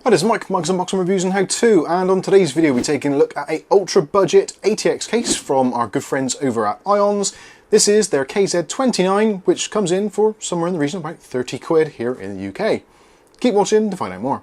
Hi, this is Mike from Mike's Unboxing Reviews and How To, and on today's video we're taking a look at a ultra budget ATX case from our good friends over at IONZ. This is their KZ29, which comes in for somewhere in the region of about 30 quid here in the UK. Keep watching to find out more.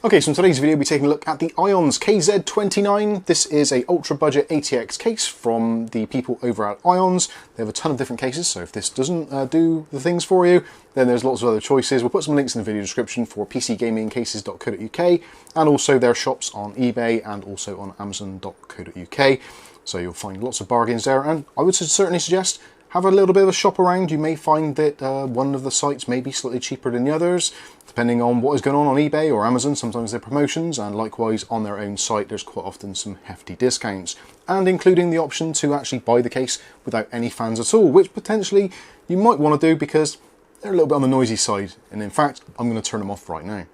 Okay, so in today's video we'll be taking a look at the IONZ KZ29. This is a ultra budget ATX case from the people over at IONZ. They have a ton of different cases, so if this doesn't do the things for you, then there's lots of other choices. We'll put some links in the video description for pcgamingcases.co.uk and also their shops on eBay and also on amazon.co.uk. So you'll find lots of bargains there, and I would certainly suggest have a little bit of a shop around. You may find that one of the sites may be slightly cheaper than the others, depending on what is going on eBay or Amazon. Sometimes they're promotions, and likewise on their own site there's quite often some hefty discounts, and including the option to actually buy the case without any fans at all, which potentially you might want to do because they're a little bit on the noisy side, and in fact I'm going to turn them off right now.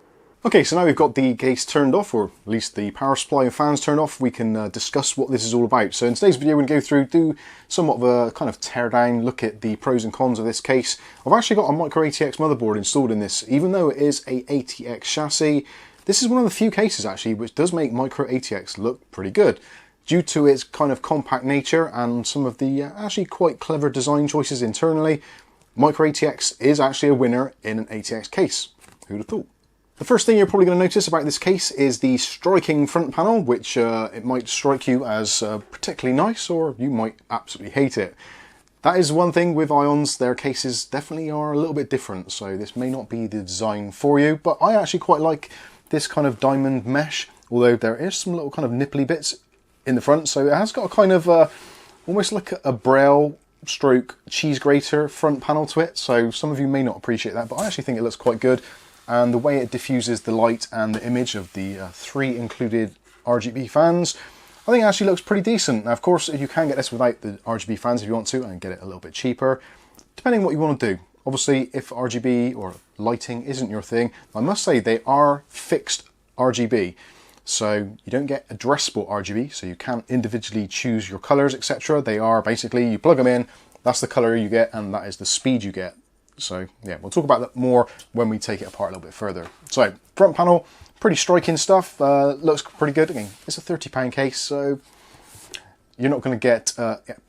Okay, so now we've got the case turned off, or at least the power supply and fans turned off, we can discuss what this is all about. So in today's video we're going to go through, do somewhat of a kind of tear down, look at the pros and cons of this case. I've actually got a micro ATX motherboard installed in this, even though it is a ATX chassis. This is one of the few cases actually which does make micro ATX look pretty good, due to its kind of compact nature and some of the actually quite clever design choices internally. Micro ATX is actually a winner in an ATX case. Who'd have thought? The first thing you're probably going to notice about this case is the striking front panel, which it might strike you as particularly nice, or you might absolutely hate it. That is one thing with IONZ, their cases definitely are a little bit different, so this may not be the design for you, but I actually quite like this kind of diamond mesh, although there is some little kind of nipply bits in the front, so it has got a kind of almost like a braille stroke cheese grater front panel to it, so some of you may not appreciate that, but I actually think it looks quite good. And the way it diffuses the light and the image of the 3 included RGB fans, I think it actually looks pretty decent. Now, of course, you can get this without the RGB fans if you want to, and get it a little bit cheaper, depending on what you want to do. Obviously, if RGB or lighting isn't your thing, I must say they are fixed RGB. So you don't get addressable RGB, so you can't individually choose your colors, etc. They are basically, you plug them in, that's the color you get, and that is the speed you get. So yeah, we'll talk about that more when we take it apart a little bit further. So front panel, pretty striking stuff, looks pretty good. Again, it's a £30 case, so you're not going to get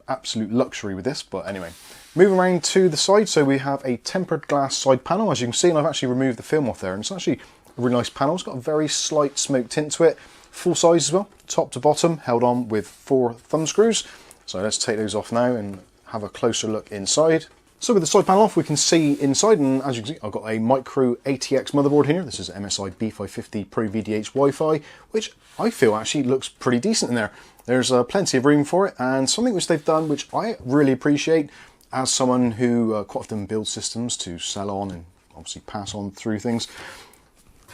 absolute luxury with this, but anyway. Moving around to the side, so we have a tempered glass side panel, as you can see, and I've actually removed the film off there, and it's actually a really nice panel. It's got a very slight smoke tint to it, full size as well, top to bottom, held on with 4 thumb screws. So let's take those off now and have a closer look inside. So with the side panel off, we can see inside, and as you can see, I've got a micro ATX motherboard here. This is MSI B550 Pro VDH Wi-Fi, which I feel actually looks pretty decent in there. There's plenty of room for it, and something which they've done, which I really appreciate as someone who quite often builds systems to sell on and obviously pass on through things.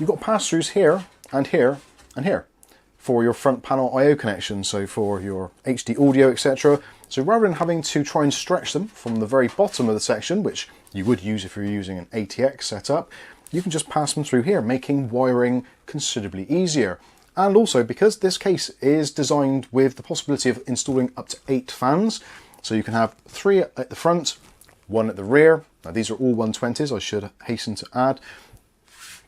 You've got pass-throughs here and here and here for your front panel I/O connection, so for your HD audio, etc. So rather than having to try and stretch them from the very bottom of the section, which you would use if you're using an ATX setup, you can just pass them through here, making wiring considerably easier. And also, because this case is designed with the possibility of installing up to 8 fans, so you can have 3 at the front, 1 at the rear. Now these are all 120s, I should hasten to add.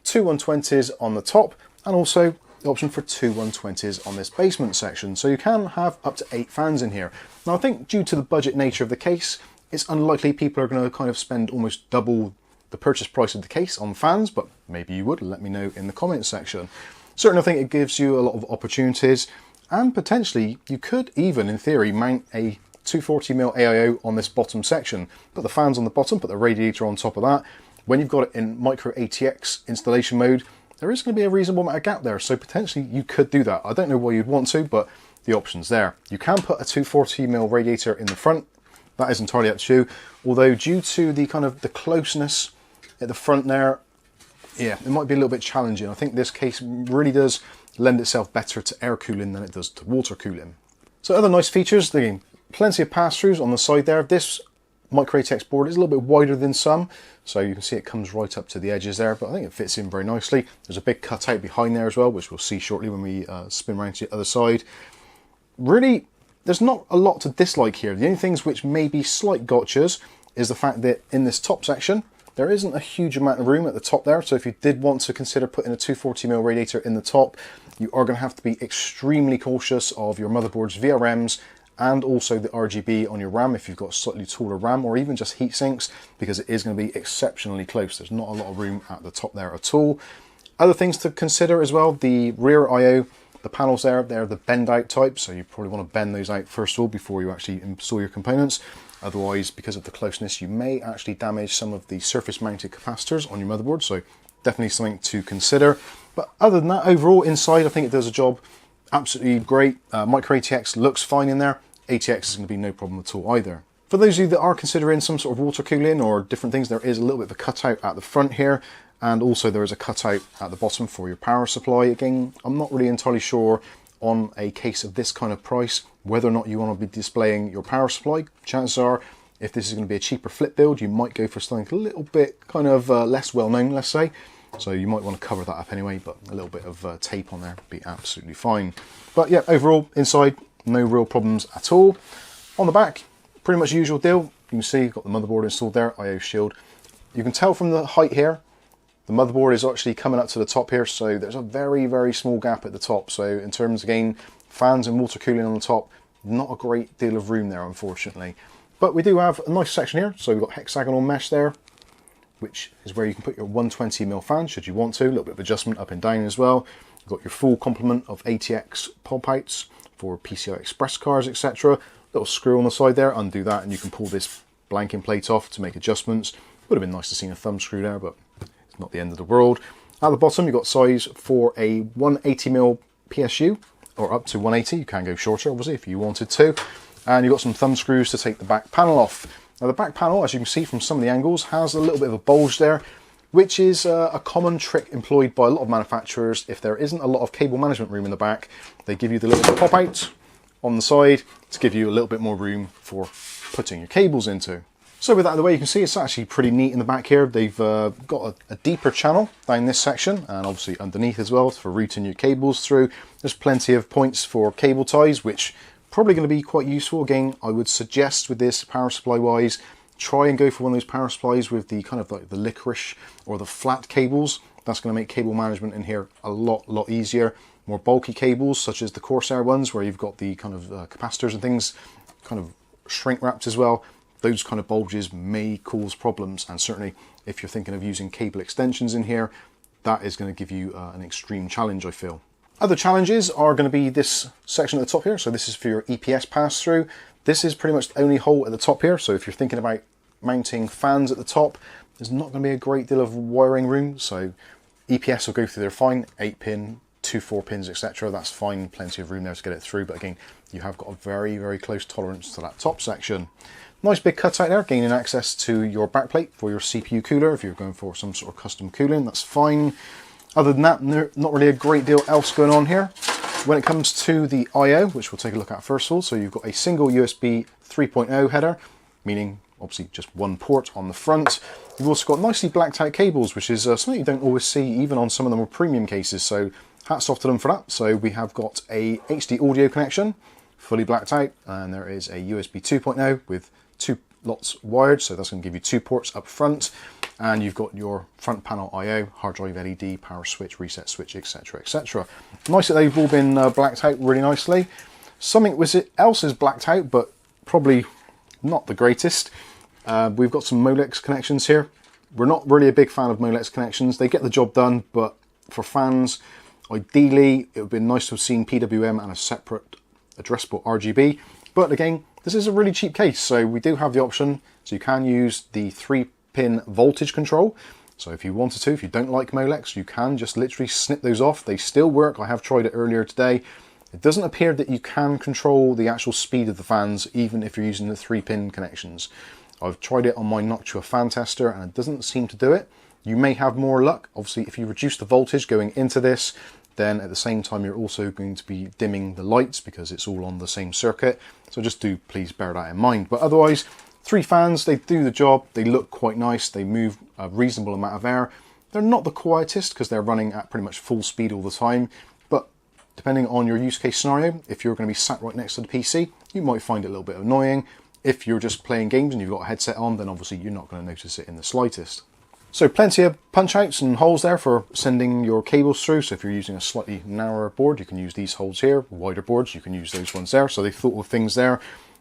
2 120s on the top, and also the option for 2 120s on this basement section, so you can have up to 8 fans in here. Now I think due to the budget nature of the case, it's unlikely people are going to kind of spend almost double the purchase price of the case on fans, but maybe you would. Let me know in the comments section. Certainly I think it gives you a lot of opportunities, and potentially you could even in theory mount a 240mm AIO on this bottom section, put the fans on the bottom, put the radiator on top of that. When you've got it in micro ATX installation mode, there is going to be a reasonable amount of gap there, so potentially you could do that. I don't know why you'd want to, but the option's there. You can put a 240mm radiator in the front. That is entirely up to you, although due to the kind of the closeness at the front there, yeah, it might be a little bit challenging. I think this case really does lend itself better to air cooling than it does to water cooling. So other nice features, again, plenty of pass-throughs on the side there. This micro ATX board is a little bit wider than some, so you can see it comes right up to the edges there, but I think it fits in very nicely. There's a big cutout behind there as well, which we'll see shortly when we spin around to the other side. Really there's not a lot to dislike here. The only things which may be slight gotchas is the fact that in this top section, there isn't a huge amount of room at the top there. So if you did want to consider putting a 240mm radiator in the top, you are going to have to be extremely cautious of your motherboard's VRMs and also the RGB on your RAM if you've got a slightly taller RAM, or even just heat sinks, because it is going to be exceptionally close. There's not a lot of room at the top there at all. Other things to consider as well, the rear IO, the panels there, they're the bend out type, so you probably want to bend those out first of all before you actually install your components. Otherwise, because of the closeness, you may actually damage some of the surface mounted capacitors on your motherboard, so definitely something to consider. But other than that, overall inside I think it does a job absolutely great. Micro ATX looks fine in there. ATX is going to be no problem at all either. For those of you that are considering some sort of water cooling or different things, there is a little bit of a cutout at the front here, and also there is a cutout at the bottom for your power supply. Again, I'm not really entirely sure on a case of this kind of price whether or not you want to be displaying your power supply. Chances are, if this is going to be a cheaper flip build, you might go for something a little bit kind of less well known, let's say. So you might want to cover that up anyway, but a little bit of tape on there would be absolutely fine. But yeah, overall, inside, no real problems at all. On the back, pretty much usual deal. You can see you've got the motherboard installed there, IO shield. You can tell from the height here, the motherboard is actually coming up to the top here, so there's a very, very small gap at the top. So in terms, again, fans and water cooling on the top, not a great deal of room there, unfortunately. But we do have a nice section here. So we've got hexagonal mesh there, which is where you can put your 120mm fan should you want to. A little bit of adjustment up and down as well. You've got your full complement of ATX pop outs for PCI Express cards, etc. Little screw on the side there, undo that, and you can pull this blanking plate off to make adjustments. Would have been nice to see a thumb screw there, but it's not the end of the world. At the bottom, you've got size for a 180mm PSU, or up to 180. You can go shorter, obviously, if you wanted to. And you've got some thumb screws to take the back panel off. Now the back panel, as you can see from some of the angles, has a little bit of a bulge there, which is a common trick employed by a lot of manufacturers. If there isn't a lot of cable management room in the back, they give you the little pop out on the side to give you a little bit more room for putting your cables into. So with that out of the way, you can see it's actually pretty neat in the back here. They've got a deeper channel down this section, and obviously underneath as well for routing your cables through. There's plenty of points for cable ties, which probably going to be quite useful. Again, I would suggest with this, power supply wise, try and go for one of those power supplies with the kind of like the licorice or the flat cables. That's going to make cable management in here a lot easier. More bulky cables, such as the Corsair ones, where you've got the kind of capacitors and things kind of shrink wrapped as well. Those kind of bulges may cause problems, and certainly if you're thinking of using cable extensions in here, that is going to give you an extreme challenge, I feel. Other challenges are going to be this section at the top here. So this is for your EPS pass-through. This is pretty much the only hole at the top here. So if you're thinking about mounting fans at the top, there's not going to be a great deal of wiring room. So EPS will go through there fine, 8-pin, 2 4-pins, etc. That's fine, plenty of room there to get it through. But again, you have got a very close tolerance to that top section. Nice big cutout there, gaining access to your backplate for your CPU cooler. If you're going for some sort of custom cooling, that's fine. Other than that, not really a great deal else going on here. When it comes to the I/O, which we'll take a look at first of all, so you've got a single USB 3.0 header, meaning obviously just one port on the front. You've also got nicely blacked out cables, which is something you don't always see even on some of the more premium cases, so hats off to them for that. So we have got a HD audio connection, fully blacked out, and there is a USB 2.0 with 2 lots wired, so that's going to give you 2 ports up front. And you've got your front panel I/O, hard drive LED, power switch, reset switch, etc, etc. Nice that they've all been blacked out really nicely. Something else is blacked out, but probably not the greatest. We've got some Molex connections here. We're not really a big fan of Molex connections. They get the job done, but for fans, ideally, it would be nice to have seen PWM and a separate addressable RGB. But again, this is a really cheap case, so we do have the option. So you can use the 3-pin voltage control. So if you wanted to, if you don't like Molex, you can just literally snip those off. They still work. I have tried it earlier today. It doesn't appear that you can control the actual speed of the fans, even if you're using the 3-pin connections. I've tried it on my Noctua fan tester and it doesn't seem to do it. You may have more luck. Obviously, if you reduce the voltage going into this, then at the same time you're also going to be dimming the lights because it's all on the same circuit. So just do please bear that in mind. But otherwise, 3 fans, they do the job. They look quite nice. They move a reasonable amount of air. They're not the quietest because they're running at pretty much full speed all the time. But Depending on your use case scenario, if you're going to be sat right next to the PC, you might find it a little bit annoying. If you're just playing games and you've got a headset on, then obviously you're not going to notice it in the slightest. So plenty of punch outs and holes there for sending your cables through. So if you're using a slightly narrower board, you can use these holes here. Wider boards, you can use those ones there. So they thought of things there.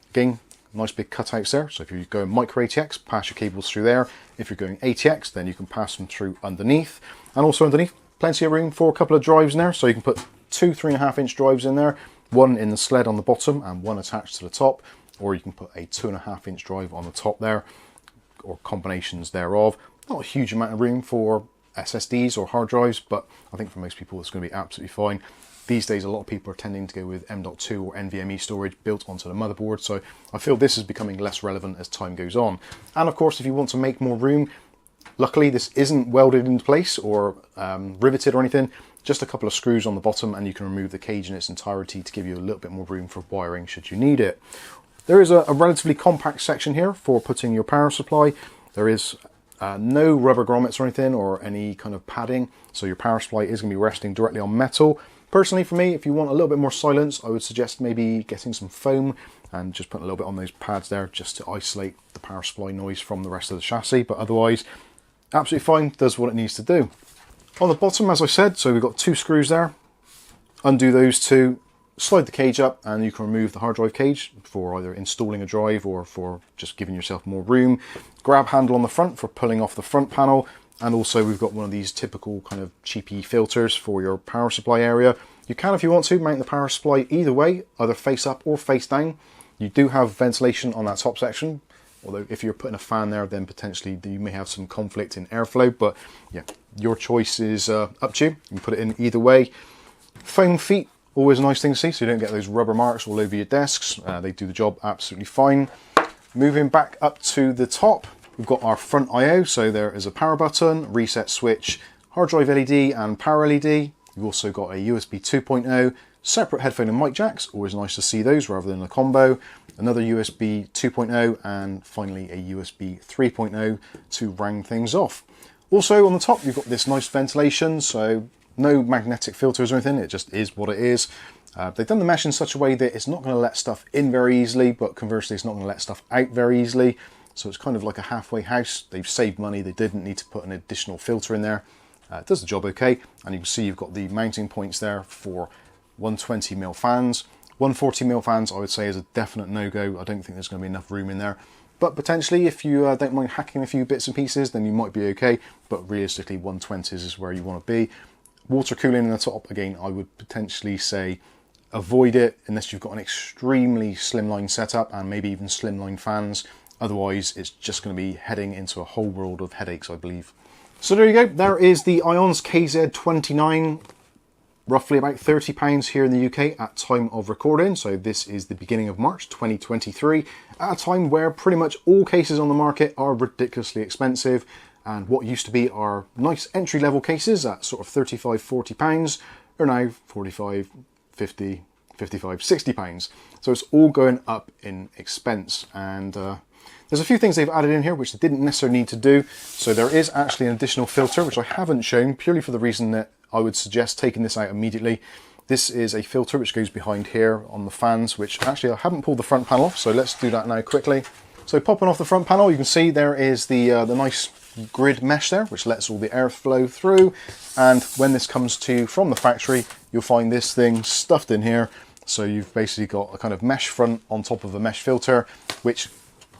Again, nice big cutouts there. So if you're going micro ATX, pass your cables through there. If you're going ATX, then you can pass them through underneath. And also underneath, plenty of room for a couple of drives in there. So you can put two 3.5-inch drives in there, one in the sled on the bottom and one attached to the top. Or you can put a 2.5-inch drive on the top there, or combinations thereof. Not a huge amount of room for SSDs or hard drives, but I think for most people it's going to be absolutely fine. These days a lot of people are tending to go with M.2 or NVMe storage built onto the motherboard, so I feel this is becoming less relevant as time goes on. And of course, if you want to make more room, luckily this isn't welded into place or riveted or anything, just a couple of screws on the bottom and you can remove the cage in its entirety to give you a little bit more room for wiring should you need it. There is a relatively compact section here for putting your power supply. There is no rubber grommets or anything or any kind of padding, so your power supply is going to be resting directly on metal. Personally, for me, if you want a little bit more silence, I would suggest maybe getting some foam and just putting a little bit on those pads there just to isolate the power supply noise from the rest of the chassis, but otherwise, absolutely fine, does what it needs to do. On the bottom, as I said, so we've got two screws there. Undo those two, slide the cage up and you can remove the hard drive cage for either installing a drive or for just giving yourself more room. Grab handle on the front for pulling off the front panel, and also we've got one of these typical kind of cheapy filters for your power supply area. You can, if you want to, mount the power supply either way, either face up or face down. You do have ventilation on that top section, although if you're putting a fan there then potentially you may have some conflict in airflow, but yeah, your choice is up to you. You can put it in either way. Foam feet, always a nice thing to see, so you don't get those rubber marks all over your desks. They do the job absolutely fine. Moving back up to the top, we've got our front I/O, so there is a power button, reset switch, hard drive LED and power LED. You've also got a USB 2.0, separate headphone and mic jacks, always nice to see those rather than a combo. Another USB 2.0 and finally a USB 3.0 to round things off. Also on the top you've got this nice ventilation, so no magnetic filters or anything, it just is what it is. They've done the mesh in such a way that it's not going to let stuff in very easily, but conversely it's not going to let stuff out very easily. So it's kind of like a halfway house. They've saved money, they didn't need to put an additional filter in there. It does the job okay, and you can see you've got the mounting points there for 120mm fans. 140mm fans I would say is a definite no-go. I don't think there's going to be enough room in there. But potentially if you don't mind hacking a few bits and pieces, then you might be okay. But realistically 120s is where you want to be. Water cooling in the top, again, I would potentially say avoid it unless you've got an extremely slimline setup and maybe even slimline fans. Otherwise, it's just going to be heading into a whole world of headaches, I believe. So there you go. There is the IONZ KZ29, roughly about £30 here in the UK at time of recording. So this is the beginning of March 2023, at a time where pretty much all cases on the market are ridiculously expensive. And what used to be our nice entry-level cases at sort of £35–40 are now £45, £50, £55, £60. So it's all going up in expense. And there's a few things they've added in here which they didn't necessarily need to do. So there is actually an additional filter, which I haven't shown, purely for the reason that I would suggest taking this out immediately. This is a filter which goes behind here on the fans, which actually I haven't pulled the front panel off, so let's do that now quickly. So popping off the front panel, you can see there is the nice grid mesh there, which lets all the air flow through. And when this comes to from the factory, you'll find this thing stuffed in here. So you've basically got a kind of mesh front on top of a mesh filter, which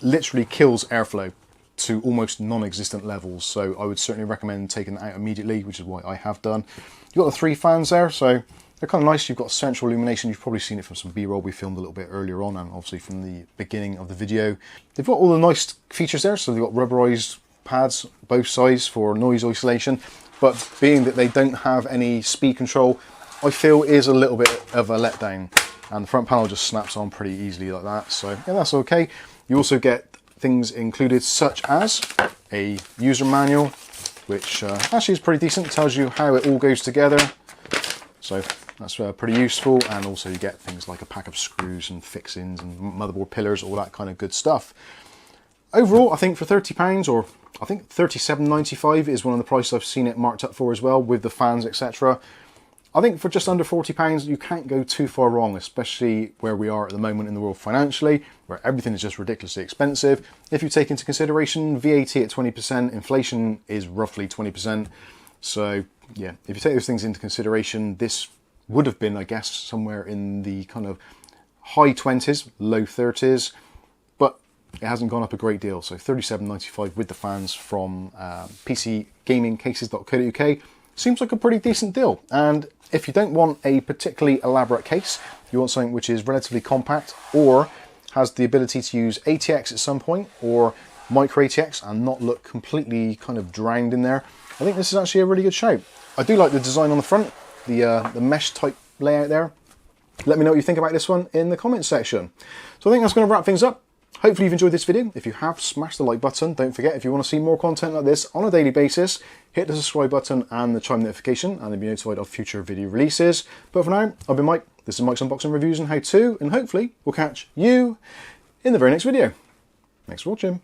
literally kills airflow to almost non-existent levels. So I would certainly recommend taking that out immediately, which is what I have done. You've got the 3 fans there, so they're kind of nice. You've got central illumination. You've probably seen it from some B-roll we filmed a little bit earlier on, and obviously from the beginning of the video. They've got all the nice features there. So they've got rubberized pads both sides for noise isolation, but being that they don't have any speed control, I feel is a little bit of a letdown. And the front panel just snaps on pretty easily like that. So yeah, that's okay. You also get things included such as a user manual, which actually is pretty decent. It tells you how it all goes together. So that's pretty useful. And also you get things like a pack of screws and fixings and motherboard pillars, all that kind of good stuff. Overall, I think for £30, or I think £37.95 is one of the prices I've seen it marked up for as well, with the fans, etc. I think for just under £40, you can't go too far wrong, especially where we are at the moment in the world financially, where everything is just ridiculously expensive. If you take into consideration VAT at 20%, inflation is roughly 20%. So yeah, if you take those things into consideration, this would have been, I guess, somewhere in the kind of high 20s, low 30s, but it hasn't gone up a great deal. So £37.95 with the fans from PCGamingCases.co.uk seems like a pretty decent deal. And if you don't want a particularly elaborate case, you want something which is relatively compact or has the ability to use ATX at some point or micro ATX and not look completely kind of drowned in there, I think this is actually a really good shout. I do like the design on the front, the mesh type layout there. Let me know what you think about this one in the comments section. So I think that's going to wrap things up. Hopefully you've enjoyed this video. If you have, smash the like button. Don't forget, if you want to see more content like this on a daily basis, hit the subscribe button and the chime notification, and you'll be notified of future video releases. But for now, I've been Mike. This is Mike's Unboxing Reviews and How To, and hopefully we'll catch you in the very next video. Thanks for watching.